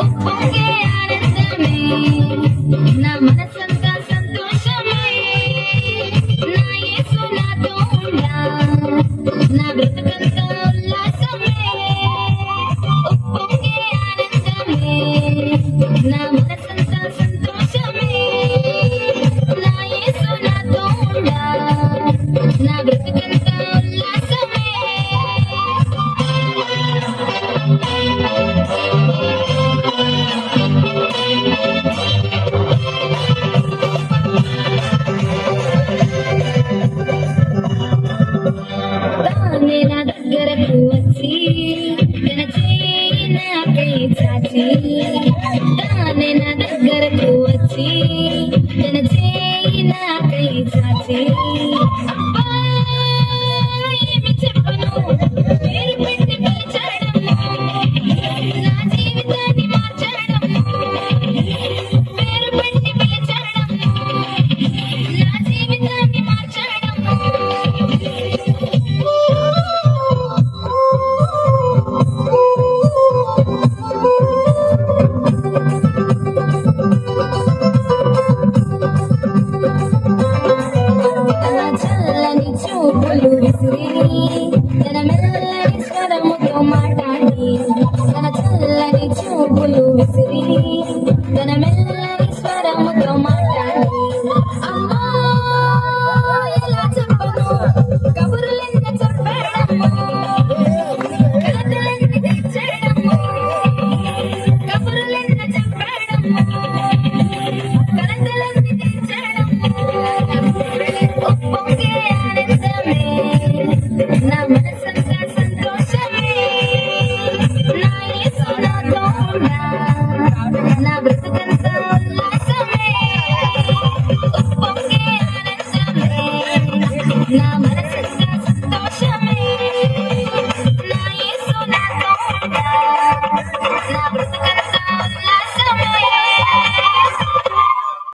ఉప్పొంగే ఆనందమే నా మనసంతా సంతోషమే నా యేసు నాతో ఉండా నా బ్రతుకంతా ఉల్లాసమే ఉప్పొంగే ఆనందమే నా మనసంతా సంతోషమే నా యేసు నాతో ఉండా నా బ్రతుకంతా ఉల్లాసమే తానే నా దగ్గరకు వచ్చి తన చేయి నాకై చాచి తానే నా దగ్గరకు వచ్చి తన చేయి నాకై చాచి అబ్బా ఏమి చెప్పను పేరు పెట్టి పిలిచాడము నా జీవితాన్ని మార్చాడము పేరు పెట్టి పిలిచాడము నా జీవితాన్ని మార్చాడము చల్లని చూపులు విసిరి తన మెల్లని స్వరముతో మాట్లాడి తన చల్లని చూపులు విసిరి తన మెల్లని స్వరముతో మాట్లాడి అమ్మా ఎలా చెప్పను కబుర్లెంత చెప్పాడమ్మా కథలెంత తెచ్చాడమ్మా కబుర్లెంత చెప్పాడమ్మా కథలెంత తెచ్చాడమ్మా ఉప్పొంగే ఆనందమే నా మనసంతా సంతోషమే నా యేసు నాతో ఉండా నా బ్రతుకంతా ఉల్లాసమే ఉప్పొంగే ఆనందమే నా